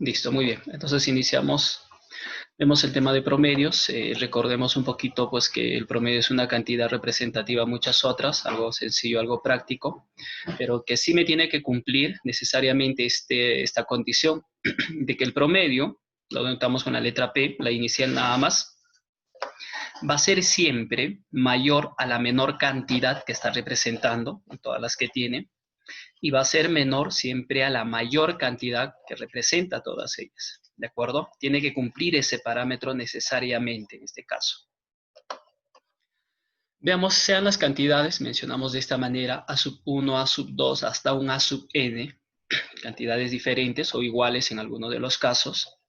Listo, muy bien. Entonces iniciamos, vemos el tema de promedios. Recordemos un poquito pues que el promedio es una cantidad representativa a muchas otras, algo sencillo, algo práctico, pero que sí me tiene que cumplir necesariamente esta condición de que el promedio, lo notamos con la letra P, la inicial nada más, va a ser siempre mayor a la menor cantidad que está representando, en todas las que tiene, y va a ser menor siempre a la mayor cantidad que representa todas ellas. ¿De acuerdo? Tiene que cumplir ese parámetro necesariamente en este caso. Veamos, sean las cantidades, mencionamos de esta manera, a sub 1, a sub 2, hasta un a sub n, cantidades diferentes o iguales en alguno de los casos,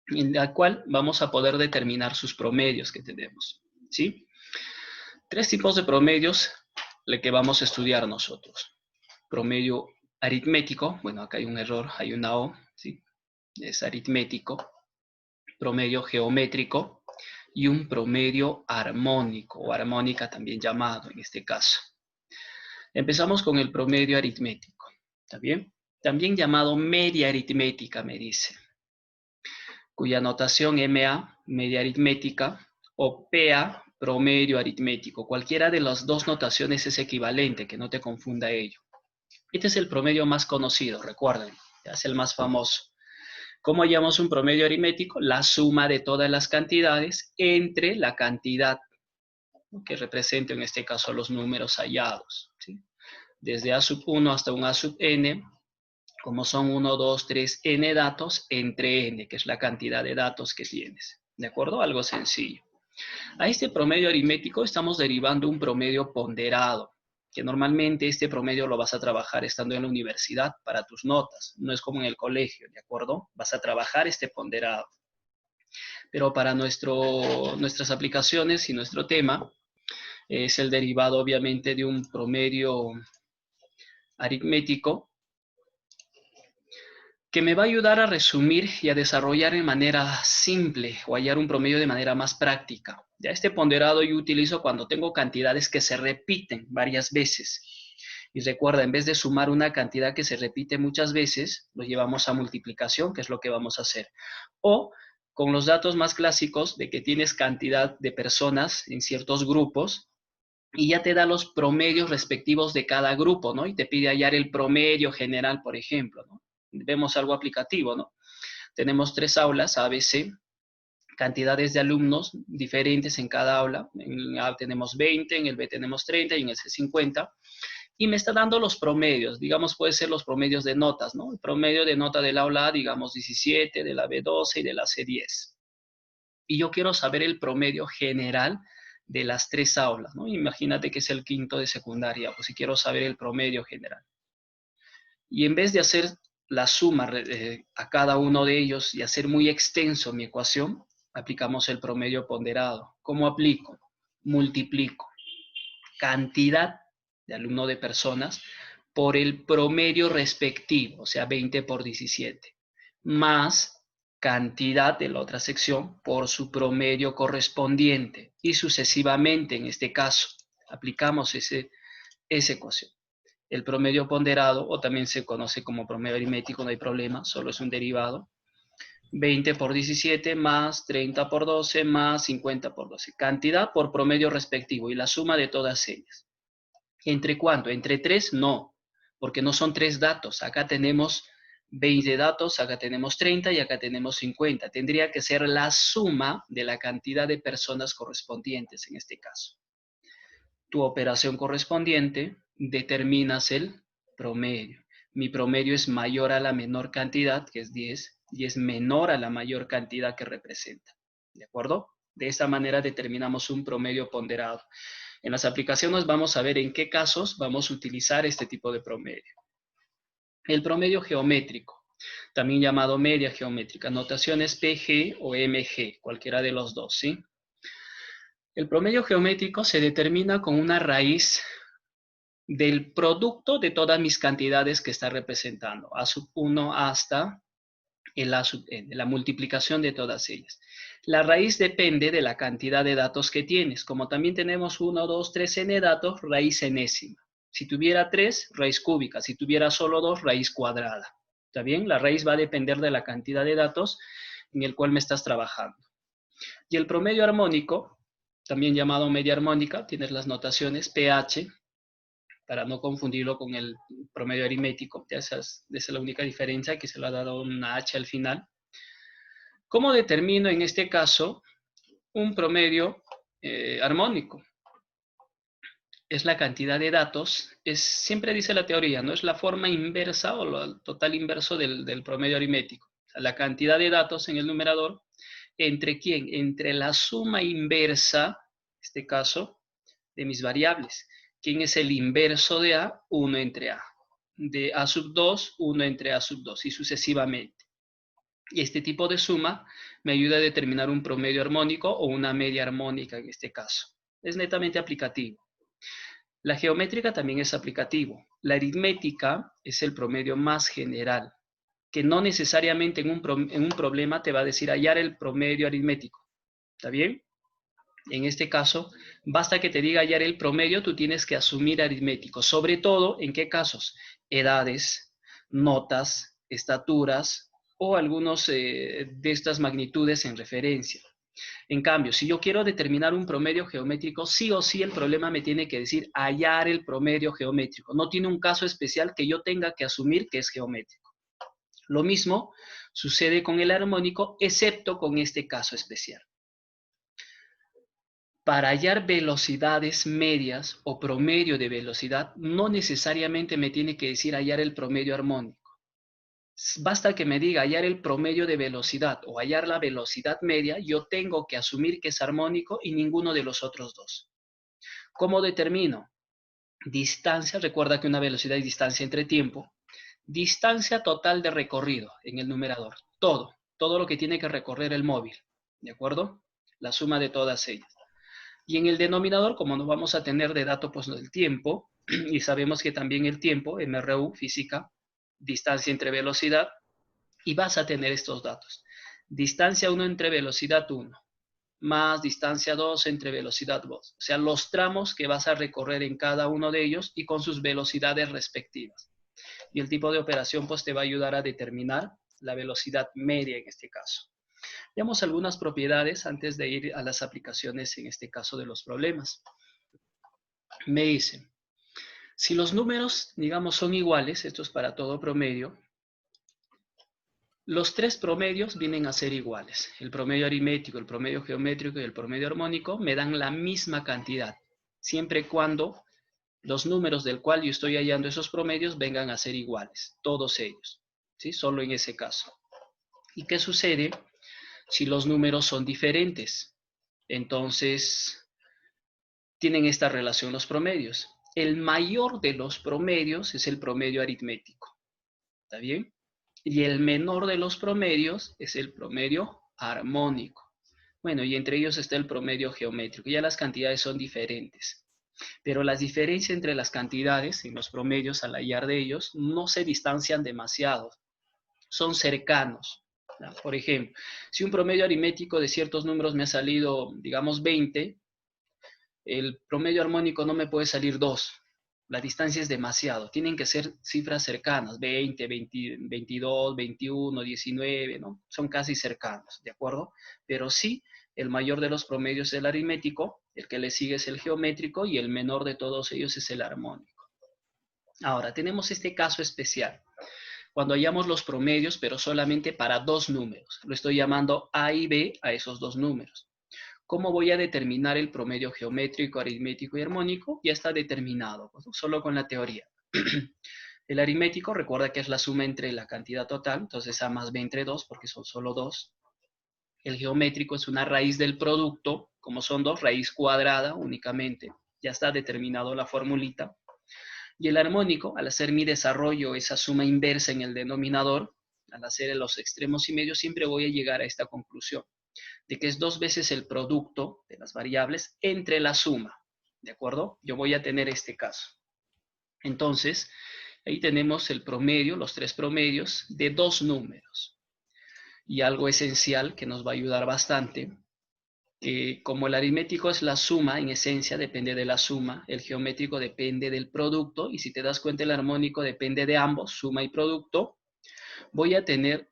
en la cual vamos a poder determinar sus promedios que tenemos, ¿sí? Tres tipos de promedios que vamos a estudiar nosotros. Promedio aritmético, bueno, acá hay un error, hay una O, ¿sí? Es aritmético. Promedio geométrico y un promedio armónico, o armónica también llamado en este caso. Empezamos con el promedio aritmético, ¿está bien? También llamado media aritmética, me dice, cuya notación MA, media aritmética, o PA, promedio aritmético. Cualquiera de las dos notaciones es equivalente, que no te confunda ello. Este es el promedio más conocido, recuerden, es el más famoso. ¿Cómo hallamos un promedio aritmético? La suma de todas las cantidades entre la cantidad que representa en este caso los números hallados, ¿sí? Desde A sub 1 hasta un A sub n, como son 1, 2, 3, n datos, entre n, que es la cantidad de datos que tienes. ¿De acuerdo? Algo sencillo. A este promedio aritmético estamos derivando un promedio ponderado, que normalmente este promedio lo vas a trabajar estando en la universidad para tus notas. No es como en el colegio, ¿de acuerdo? Vas a trabajar este ponderado. Pero para nuestras aplicaciones y nuestro tema, es el derivado obviamente de un promedio aritmético que me va a ayudar a resumir y a desarrollar en manera simple o hallar un promedio de manera más práctica. Ya este ponderado yo utilizo cuando tengo cantidades que se repiten varias veces. Y recuerda, en vez de sumar una cantidad que se repite muchas veces, lo llevamos a multiplicación, que es lo que vamos a hacer. O con los datos más clásicos de que tienes cantidad de personas en ciertos grupos, y ya te da los promedios respectivos de cada grupo, ¿no? Y te pide hallar el promedio general, por ejemplo, ¿no? Vemos algo aplicativo, ¿no? Tenemos 3 aulas, A, B, C, cantidades de alumnos diferentes en cada aula. En A tenemos 20, en el B tenemos 30 y en el C 50. Y me está dando los promedios, digamos, puede ser los promedios de notas, ¿no? El promedio de nota del aula A, digamos, 17, de la B 12 y de la C 10. Y yo quiero saber el promedio general de las 3 aulas, ¿no? Imagínate que es el quinto de secundaria, pues si quiero saber el promedio general. Y en vez de hacer la suma a cada uno de ellos y hacer muy extenso mi ecuación, aplicamos el promedio ponderado. ¿Cómo aplico? Multiplico cantidad de alumno de personas por el promedio respectivo, o sea, 20 por 17, más cantidad de la otra sección por su promedio correspondiente y sucesivamente en este caso. Aplicamos esa ecuación. El promedio ponderado, o también se conoce como promedio aritmético, no hay problema, solo es un derivado. 20 por 17 más 30 por 12 más 50 por 12. Cantidad por promedio respectivo y la suma de todas ellas. ¿Entre cuánto? ¿Entre 3? No, porque no son 3 datos. Acá tenemos 20 datos, acá tenemos 30 y acá tenemos 50. Tendría que ser la suma de la cantidad de personas correspondientes en este caso. Tu operación correspondiente, determinas el promedio. Mi promedio es mayor a la menor cantidad, que es 10, y es menor a la mayor cantidad que representa. ¿De acuerdo? De esta manera determinamos un promedio ponderado. En las aplicaciones vamos a ver en qué casos vamos a utilizar este tipo de promedio. El promedio geométrico, también llamado media geométrica, notaciones PG o MG, cualquiera de los dos, ¿sí? El promedio geométrico se determina con una raíz del producto de todas mis cantidades que está representando, A sub 1 hasta el A sub n, la multiplicación de todas ellas. La raíz depende de la cantidad de datos que tienes. Como también tenemos 1, 2, 3 n datos, raíz enésima. Si tuviera 3, raíz cúbica. Si tuviera solo 2, raíz cuadrada. ¿Está bien? La raíz va a depender de la cantidad de datos en el cual me estás trabajando. Y el promedio armónico, también llamado media armónica, tienes las notaciones pH, para no confundirlo con el promedio aritmético. Esa es la única diferencia, que se le ha dado una H al final. ¿Cómo determino en este caso un promedio armónico? Es la cantidad de datos, siempre dice la teoría, no es la forma inversa o el total inverso del promedio aritmético. O sea, la cantidad de datos en el numerador, ¿entre quién? Entre la suma inversa, en este caso, de mis variables. ¿Quién es el inverso de A? 1 entre A. De A sub 2, 1 entre A sub 2 y sucesivamente. Y este tipo de suma me ayuda a determinar un promedio armónico o una media armónica en este caso. Es netamente aplicativo. La geométrica también es aplicativo. La aritmética es el promedio más general, que no necesariamente en un problema te va a decir hallar el promedio aritmético. ¿Está bien? En este caso, basta que te diga hallar el promedio, tú tienes que asumir aritmético. Sobre todo, ¿en qué casos? Edades, notas, estaturas o algunos de estas magnitudes en referencia. En cambio, si yo quiero determinar un promedio geométrico, sí o sí el problema me tiene que decir hallar el promedio geométrico. No tiene un caso especial que yo tenga que asumir que es geométrico. Lo mismo sucede con el armónico, excepto con este caso especial. Para hallar velocidades medias o promedio de velocidad, no necesariamente me tiene que decir hallar el promedio armónico. Basta que me diga hallar el promedio de velocidad o hallar la velocidad media, yo tengo que asumir que es armónico y ninguno de los otros dos. ¿Cómo determino? Distancia, recuerda que una velocidad es distancia entre tiempo. Distancia total de recorrido en el numerador. Todo lo que tiene que recorrer el móvil. ¿De acuerdo? La suma de todas ellas. Y en el denominador, como no vamos a tener de dato pues el tiempo, y sabemos que también el tiempo, MRU, física, distancia entre velocidad, y vas a tener estos datos. Distancia 1 entre velocidad 1, más distancia 2 entre velocidad 2. O sea, los tramos que vas a recorrer en cada uno de ellos y con sus velocidades respectivas. Y el tipo de operación pues te va a ayudar a determinar la velocidad media en este caso. Veamos algunas propiedades antes de ir a las aplicaciones, en este caso de los problemas. Me dicen, si los números, digamos, son iguales, esto es para todo promedio, los tres promedios vienen a ser iguales. El promedio aritmético, el promedio geométrico y el promedio armónico me dan la misma cantidad, siempre y cuando los números del cual yo estoy hallando esos promedios vengan a ser iguales, todos ellos, ¿sí? Solo en ese caso. ¿Y qué sucede si los números son diferentes? Entonces, tienen esta relación los promedios. El mayor de los promedios es el promedio aritmético. ¿Está bien? Y el menor de los promedios es el promedio armónico. Bueno, y entre ellos está el promedio geométrico. Ya las cantidades son diferentes. Pero las diferencias entre las cantidades en los promedios al hallar de ellos no se distancian demasiado. Son cercanos. Por ejemplo, si un promedio aritmético de ciertos números me ha salido, digamos, 20, el promedio armónico no me puede salir 2. La distancia es demasiado. Tienen que ser cifras cercanas, 20, 20, 22, 21, 19, ¿no? Son casi cercanos, ¿de acuerdo? Pero sí, el mayor de los promedios es el aritmético, el que le sigue es el geométrico y el menor de todos ellos es el armónico. Ahora, tenemos este caso especial. Cuando hallamos los promedios, pero solamente para dos números. Lo estoy llamando A y B a esos dos números. ¿Cómo voy a determinar el promedio geométrico, aritmético y armónico? Ya está determinado, pues, solo con la teoría. El aritmético, recuerda que es la suma entre la cantidad total, entonces A más B entre 2, porque son solo 2. El geométrico es una raíz del producto, como son 2, raíz cuadrada únicamente. Ya está determinado la formulita. Y el armónico, al hacer mi desarrollo, esa suma inversa en el denominador, al hacer los extremos y medios, siempre voy a llegar a esta conclusión, de que es 2 veces el producto de las variables entre la suma, ¿de acuerdo? Yo voy a tener este caso. Entonces, ahí tenemos el promedio, los tres promedios de dos números. Y algo esencial que nos va a ayudar bastante, como el aritmético es la suma, en esencia depende de la suma, el geométrico depende del producto, y si te das cuenta el armónico depende de ambos, suma y producto. Voy a tener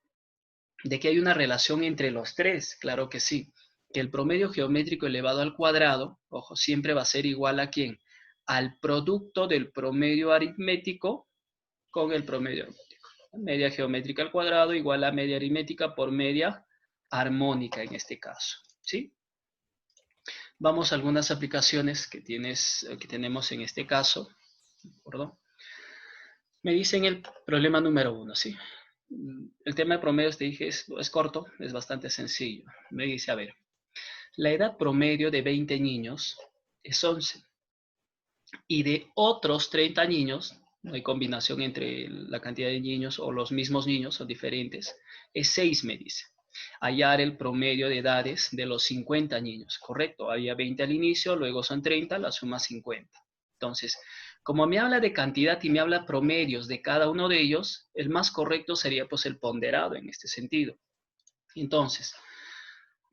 de que hay una relación entre los tres, claro que sí. Que el promedio geométrico elevado al cuadrado, ojo, siempre va a ser igual a ¿quién? Al producto del promedio aritmético con el promedio armónico. Media geométrica al cuadrado igual a media aritmética por media armónica en este caso, ¿sí? Vamos a algunas aplicaciones que tenemos en este caso, ¿de acuerdo? Me dicen el problema número 1, ¿sí? El tema de promedios, te dije, es corto, es bastante sencillo. Me dice, a ver, la edad promedio de 20 niños es 11 y de otros 30 niños, no hay combinación entre la cantidad de niños o los mismos niños, son diferentes, es 6, me dice. Hallar el promedio de edades de los 50 niños, correcto, había 20 al inicio, luego son 30, la suma 50. Entonces, como me habla de cantidad y me habla promedios de cada uno de ellos, el más correcto sería pues el ponderado en este sentido. Entonces,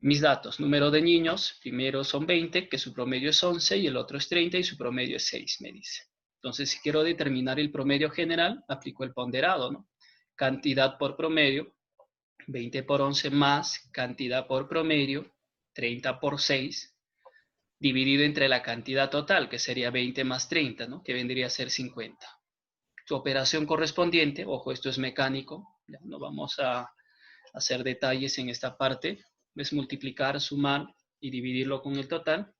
mis datos, número de niños, primero son 20, que su promedio es 11, y el otro es 30 y su promedio es 6, me dice. Entonces, si quiero determinar el promedio general, aplico el ponderado, ¿no? Cantidad por promedio, 20 por 11 más cantidad por promedio, 30 por 6, dividido entre la cantidad total, que sería 20 más 30, ¿no? Que vendría a ser 50. Su operación correspondiente, ojo, esto es mecánico, ya no vamos a hacer detalles en esta parte, es multiplicar, sumar y dividirlo con el total,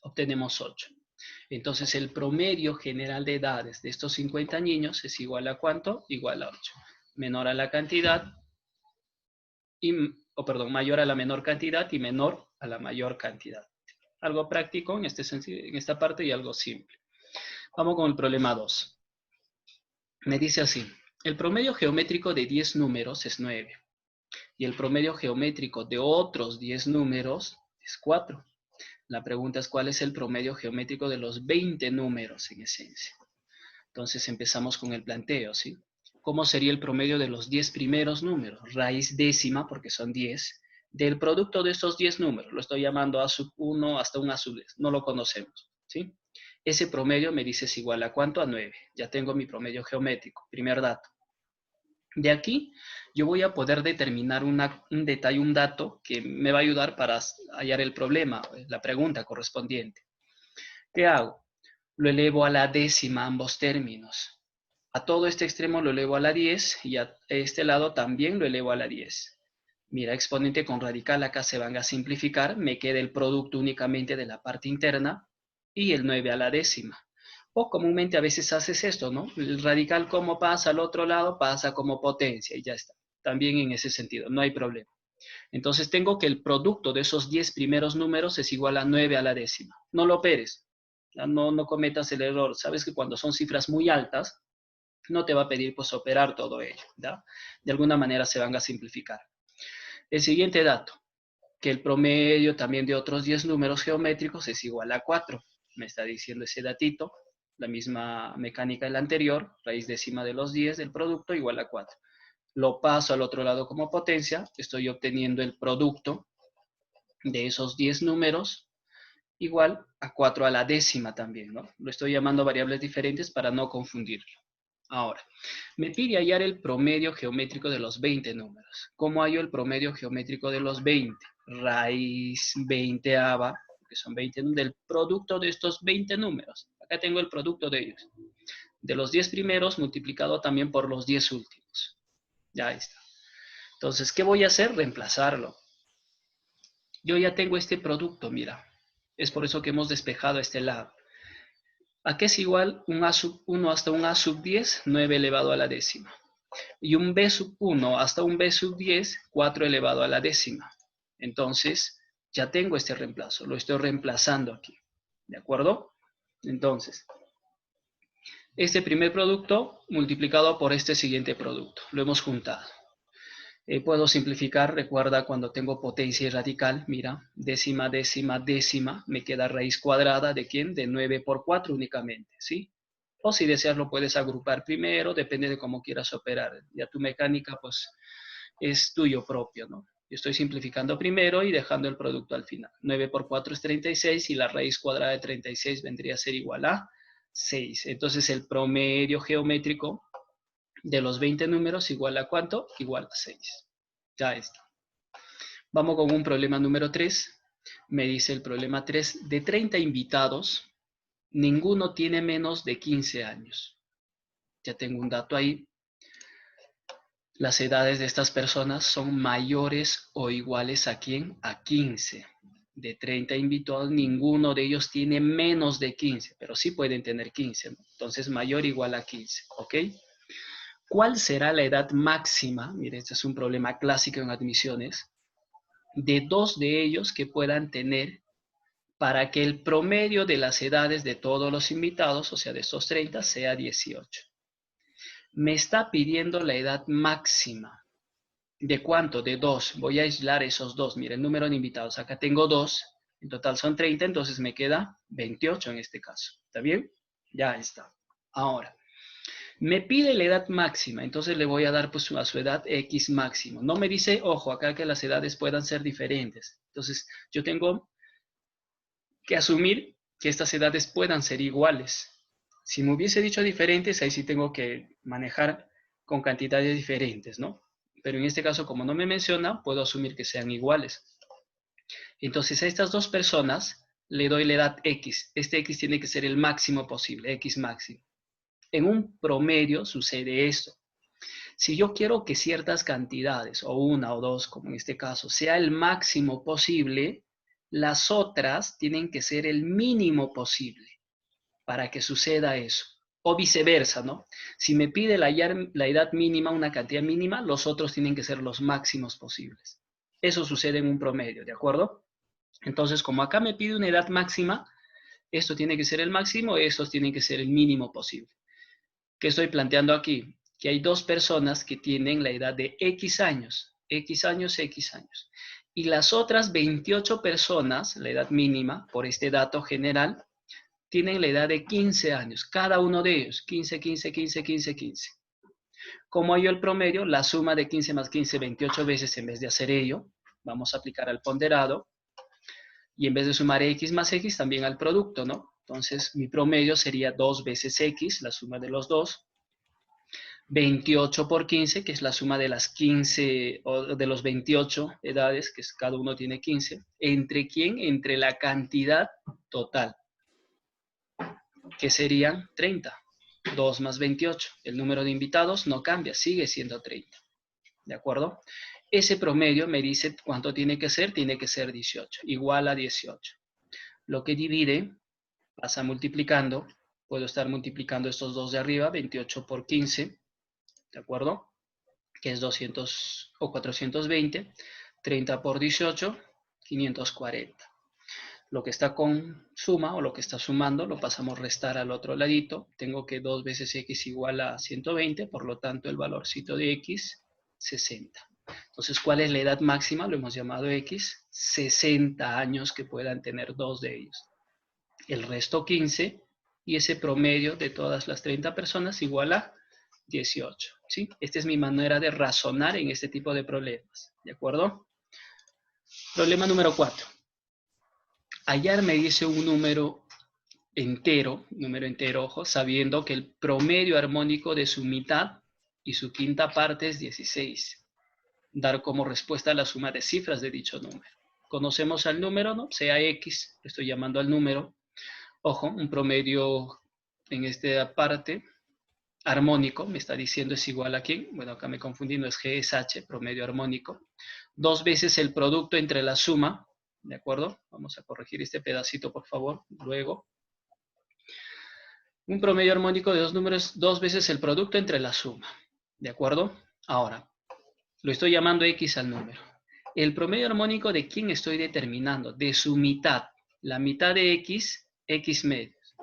obtenemos 8. Entonces el promedio general de edades de estos 50 niños es igual a ¿cuánto? Igual a 8. Menor a la cantidad, mayor a la menor cantidad y menor a la mayor cantidad. Algo práctico en esta parte y algo simple. Vamos con el problema 2. Me dice así, el promedio geométrico de 10 números es 9. Y el promedio geométrico de otros 10 números es 4. La pregunta es cuál es el promedio geométrico de los 20 números en esencia. Entonces empezamos con el planteo, ¿sí? ¿Cómo sería el promedio de los 10 primeros números? Raíz décima, porque son 10, del producto de estos 10 números. Lo estoy llamando A sub 1 hasta un A sub 10. No lo conocemos, ¿sí? Ese promedio me dice es igual a ¿cuánto? A 9. Ya tengo mi promedio geométrico. Primer dato. De aquí yo voy a poder determinar un detalle, un dato que me va a ayudar para hallar el problema, la pregunta correspondiente. ¿Qué hago? Lo elevo a la décima ambos términos. A todo este extremo lo elevo a la 10 y a este lado también lo elevo a la 10. Mira, exponente con radical acá se van a simplificar, me queda el producto únicamente de la parte interna y el 9 a la décima. O comúnmente a veces haces esto, ¿no? El radical como pasa al otro lado, pasa como potencia y ya está. También en ese sentido, no hay problema. Entonces tengo que el producto de esos 10 primeros números es igual a 9 a la décima. No lo operes, no cometas el error. Sabes que cuando son cifras muy altas, no te va a pedir pues operar todo ello, ¿ya? De alguna manera se van a simplificar. El siguiente dato, que el promedio también de otros 10 números geométricos es igual a 4. Me está diciendo ese datito, la misma mecánica del anterior, raíz décima de los 10 del producto igual a 4. Lo paso al otro lado como potencia, estoy obteniendo el producto de esos 10 números igual a 4 a la décima también, ¿no? Lo estoy llamando variables diferentes para no confundirlo. Ahora, me pide hallar el promedio geométrico de los 20 números. ¿Cómo hallo el promedio geométrico de los 20? Raíz 20ava, que son 20 del producto de estos 20 números. Acá tengo el producto de ellos. De los 10 primeros multiplicado también por los 10 últimos. Ya está. Entonces, ¿qué voy a hacer? Reemplazarlo. Yo ya tengo este producto, mira. Es por eso que hemos despejado este lado. ¿A qué es igual un A sub 1 hasta un A sub 10? 9 elevado a la décima. Y un B sub 1 hasta un B sub 10, 4 elevado a la décima. Entonces, ya tengo este reemplazo. Lo estoy reemplazando aquí. ¿De acuerdo? Entonces, este primer producto multiplicado por este siguiente producto. Lo hemos juntado. Puedo simplificar, recuerda cuando tengo potencia y radical, mira, décima, décima, décima, me queda raíz cuadrada de ¿quién? De 9 por 4 únicamente, ¿sí? O si deseas lo puedes agrupar primero, depende de cómo quieras operar. Ya tu mecánica pues es tuyo propio, ¿no? Yo estoy simplificando primero y dejando el producto al final. 9 por 4 es 36 y la raíz cuadrada de 36 vendría a ser igual a 6. Entonces el promedio geométrico de los 20 números igual a ¿cuánto? Igual a 6. Ya está. Vamos con un problema número 3. Me dice el problema 3, de 30 invitados, ninguno tiene menos de 15 años. Ya tengo un dato ahí. Las edades de estas personas son mayores o iguales ¿a quién? A 15. De 30 invitados, ninguno de ellos tiene menos de 15, pero sí pueden tener 15, ¿no? Entonces, mayor o igual a 15, ¿ok? ¿Cuál será la edad máxima? Mire, este es un problema clásico en admisiones. De dos de ellos que puedan tener para que el promedio de las edades de todos los invitados, o sea, de estos 30, sea 18. Me está pidiendo la edad máxima. ¿De cuánto? De 2. Voy a aislar esos 2. Mira, el número de invitados. Acá tengo 2. En total son 30, entonces me queda 28 en este caso. ¿Está bien? Ya está. Ahora, me pide la edad máxima, entonces le voy a dar pues a su edad X máximo. No me dice, ojo, acá que las edades puedan ser diferentes. Entonces, yo tengo que asumir que estas edades puedan ser iguales. Si me hubiese dicho diferentes, ahí sí tengo que manejar con cantidades diferentes, ¿no? Pero en este caso, como no me menciona, puedo asumir que sean iguales. Entonces, a estas dos personas le doy la edad X. Este X tiene que ser el máximo posible, X máximo. En un promedio sucede esto. Si yo quiero que ciertas cantidades, o una o dos, como en este caso, sea el máximo posible, las otras tienen que ser el mínimo posible para que suceda eso. O viceversa, ¿no? Si me pide la edad mínima, una cantidad mínima, los otros tienen que ser los máximos posibles. Eso sucede en un promedio, ¿de acuerdo? Entonces, como acá me pide una edad máxima, esto tiene que ser el máximo, estos tienen que ser el mínimo posible. ¿Qué estoy planteando aquí? Que hay dos personas que tienen la edad de X años, X años, X años. Y las otras 28 personas, la edad mínima, por este dato general, tienen la edad de 15 años, cada uno de ellos, 15, 15, 15, 15, 15. Como hallo el promedio, la suma de 15 más 15, 28 veces en vez de hacer ello, vamos a aplicar al ponderado, y en vez de sumar X más X, también al producto, ¿no? Entonces, mi promedio sería 2 veces X, la suma de los dos, 28 por 15, que es la suma de las 15, o de los 28 edades, que es, cada uno tiene 15, ¿entre quién? Entre la cantidad total, que serían 30. 2 más 28. El número de invitados no cambia, sigue siendo 30. ¿De acuerdo? Ese promedio me dice cuánto tiene que ser 18, igual a 18. Lo que divide pasa multiplicando, puedo estar multiplicando estos dos de arriba, 28 por 15, ¿de acuerdo? Que es 200 o 420, 30 por 18, 540. Lo que está con suma o lo que está sumando lo pasamos a restar al otro ladito. Tengo que 2 veces X igual a 120, por lo tanto el valorcito de X, 60. Entonces, ¿cuál es la edad máxima? Lo hemos llamado X, 60 años que puedan tener dos de ellos. El resto 15 y ese promedio de todas las 30 personas igual a 18. ¿Sí? Esta es mi manera de razonar en este tipo de problemas. ¿De acuerdo? Problema número 4. Hallar me dice un número entero, ojo, sabiendo que el promedio armónico de su mitad y su quinta parte es 16. Dar como respuesta la suma de cifras de dicho número. Conocemos al número, ¿no? Sea X, estoy llamando al número. Ojo, un promedio en esta parte armónico, me está diciendo es igual a ¿quién? Bueno, acá me confundí, no es G, es H, promedio armónico. 2 veces el producto entre la suma, ¿de acuerdo? Vamos a corregir este pedacito, por favor, luego. Un promedio armónico de dos números, 2 veces el producto entre la suma, ¿de acuerdo? Ahora, lo estoy llamando X al número. El promedio armónico de quién estoy determinando, de su mitad. La mitad de X, X medios.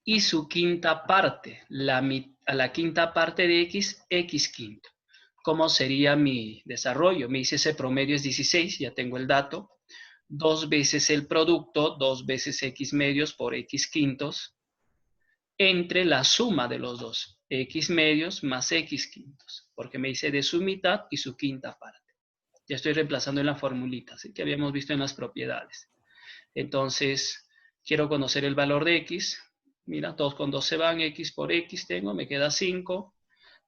Y su quinta parte, a la quinta parte de X, X quinto. ¿Cómo sería mi desarrollo? Me dice ese promedio es 16, ya tengo el dato. 2 veces el producto, 2 veces X medios por X quintos, entre la suma de los dos, X medios más X quintos, porque me dice de su mitad y su quinta parte. Ya estoy reemplazando en la formulita, ¿sí? Que habíamos visto en las propiedades. Entonces, quiero conocer el valor de X. Mira, 2 con 2 se van, X por X tengo, me queda 5.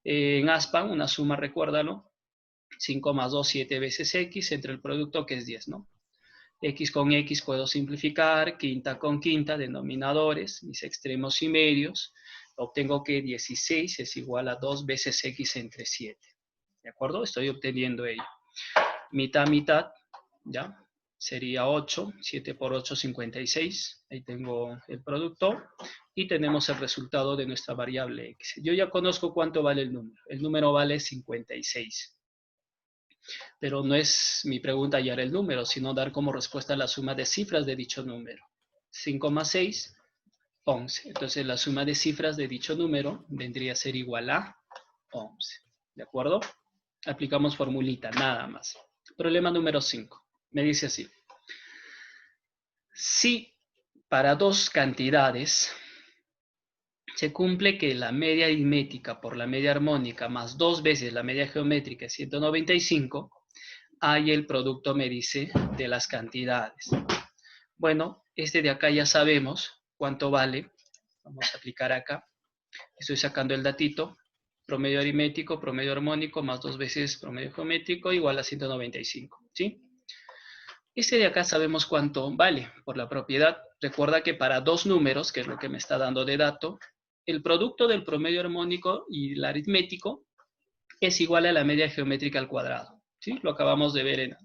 En ASPAN, una suma, recuérdalo, 5 más 2, 7 veces x, entre el producto que es 10, ¿no? X con x puedo simplificar, quinta con quinta, denominadores, mis extremos y medios. Obtengo que 16 es igual a 2 veces x entre 7. ¿De acuerdo? Estoy obteniendo ello. Mitad, mitad, ¿ya? Sería 8, 7 por 8, 56. Ahí tengo el producto. Y tenemos el resultado de nuestra variable x. Yo ya conozco cuánto vale el número. El número vale 56. Pero no es mi pregunta hallar el número, sino dar como respuesta la suma de cifras de dicho número. 5 más 6, 11. Entonces la suma de cifras de dicho número vendría a ser igual a 11. ¿De acuerdo? Aplicamos formulita, nada más. Problema número 5. Me dice así. Si para dos cantidades se cumple que la media aritmética por la media armónica más 2 veces la media geométrica es 195, hay el producto, me dice, de las cantidades. Bueno, este de acá ya sabemos cuánto vale. Vamos a aplicar acá. Estoy sacando el datito. Promedio aritmético, promedio armónico, más 2 veces promedio geométrico, igual a 195. ¿Sí? Este de acá sabemos cuánto vale por la propiedad. Recuerda que para dos números, que es lo que me está dando de dato, el producto del promedio armónico y el aritmético es igual a la media geométrica al cuadrado. ¿Sí? Lo acabamos de ver en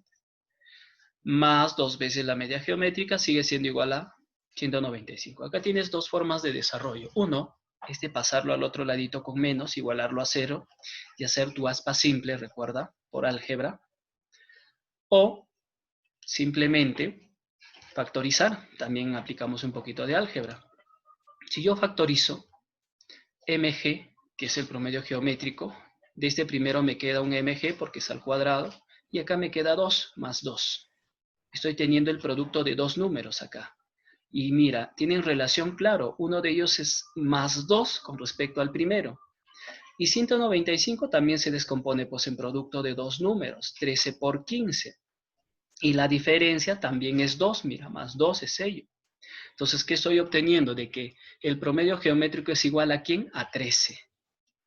más 2 veces la media geométrica sigue siendo igual a 195. Acá tienes dos formas de desarrollo. Uno es de pasarlo al otro ladito con menos, igualarlo a 0 y hacer tu aspa simple, recuerda, por álgebra. O simplemente factorizar. También aplicamos un poquito de álgebra. Si yo factorizo mg, que es el promedio geométrico, de este primero me queda un mg porque es al cuadrado, y acá me queda 2 más 2. Estoy teniendo el producto de dos números acá. Y mira, tienen relación, claro, uno de ellos es más 2 con respecto al primero. Y 195 también se descompone pues, en producto de dos números, 13 por 15. Y la diferencia también es 2, mira, más 2 es ello. Entonces, ¿qué estoy obteniendo? De que el promedio geométrico es igual a ¿quién? A 13.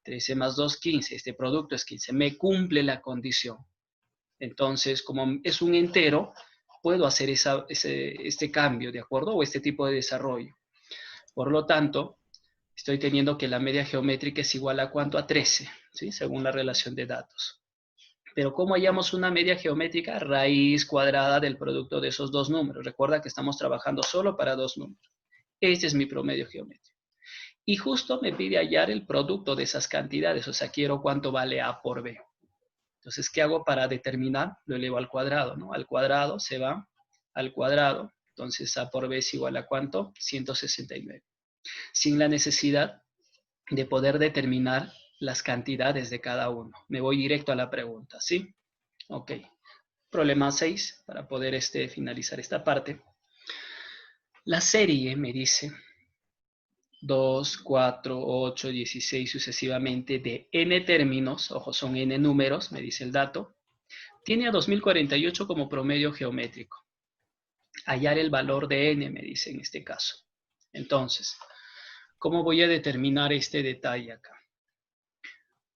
13 más 2, 15. Este producto es 15. Me cumple la condición. Entonces, como es un entero, puedo hacer este cambio, ¿de acuerdo? O este tipo de desarrollo. Por lo tanto, estoy teniendo que la media geométrica es igual a ¿cuánto? A 13, ¿sí? Según la relación de datos. Pero ¿cómo hallamos una media geométrica? Raíz cuadrada del producto de esos dos números. Recuerda que estamos trabajando solo para dos números. Este es mi promedio geométrico. Y justo me pide hallar el producto de esas cantidades. O sea, quiero cuánto vale A por B. Entonces, ¿qué hago para determinar? Lo elevo al cuadrado, ¿no? Al cuadrado se va al cuadrado. Entonces, A por B es igual a ¿cuánto? 169. Sin la necesidad de poder determinar las cantidades de cada uno. Me voy directo a la pregunta, ¿sí? Ok. Problema 6, para poder finalizar esta parte. La serie me dice 2, 4, 8, 16 sucesivamente de n términos, ojo, son n números, me dice el dato, tiene a 2048 como promedio geométrico. Hallar el valor de n, me dice en este caso. Entonces, ¿cómo voy a determinar este detalle acá?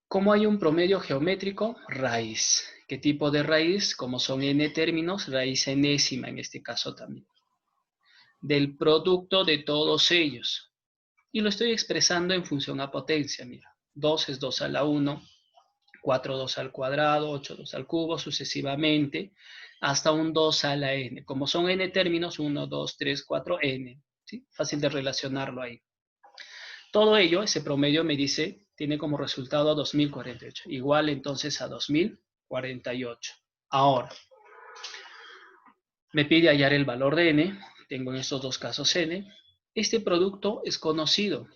¿Cómo hay un promedio geométrico? Raíz. ¿Qué tipo de raíz? Como son n términos, raíz enésima en este caso también. Del producto de todos ellos. Y lo estoy expresando en función a potencia, mira. 2 es 2 a la 1, 4 2 al cuadrado, 8 2 al cubo, sucesivamente, hasta un 2 a la n. Como son n términos, 1, 2, 3, 4, n. ¿Sí? Fácil de relacionarlo ahí. Todo ello, ese promedio me dice, tiene como resultado a 2048. Igual entonces a 2048. Ahora, me pide hallar el valor de n. Tengo en estos dos casos n. Este producto es conocido.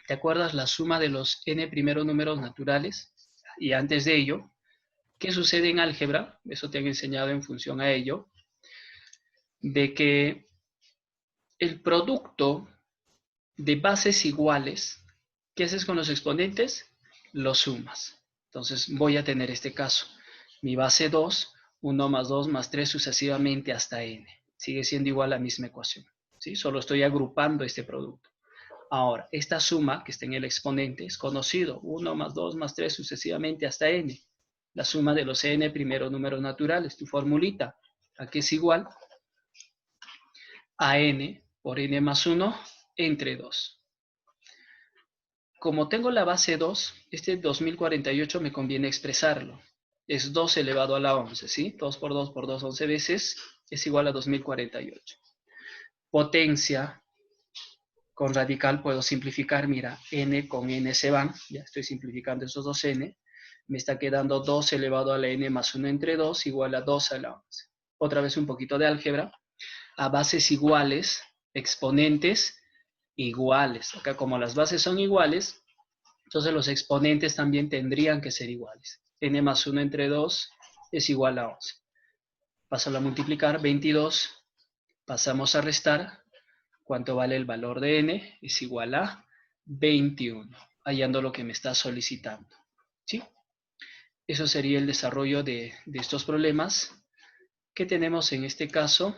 ¿Te acuerdas la suma de los n primeros números naturales? Y antes de ello, ¿qué sucede en álgebra? Eso te han enseñado en función a ello. De que el producto de bases iguales, ¿qué haces con los exponentes? Los sumas. Entonces voy a tener este caso. Mi base 2, 1 más 2 más 3 sucesivamente hasta n. Sigue siendo igual a la misma ecuación. ¿Sí? Solo estoy agrupando este producto. Ahora, esta suma que está en el exponente es conocido, 1 más 2 más 3 sucesivamente hasta n. La suma de los n primeros números naturales, tu formulita, aquí es igual a n por n más 1 entre 2. Como tengo la base 2, este 2048 me conviene expresarlo. Es 2 elevado a la 11, ¿sí? 2 por 2 por 2, 11 veces, es igual a 2048. Potencia con radical puedo simplificar, mira, n con n se van, ya estoy simplificando esos dos n, me está quedando 2 elevado a la n más 1 entre 2 igual a 2 a la 11. Otra vez un poquito de álgebra, a bases iguales, exponentes iguales. Acá como las bases son iguales, entonces los exponentes también tendrían que ser iguales. N más 1 entre 2 es igual a 11. Paso a multiplicar, 22. Pasamos a restar. ¿Cuánto vale el valor de n? Es igual a 21, hallando lo que me está solicitando. ¿Sí? Eso sería el desarrollo de estos problemas que tenemos en este caso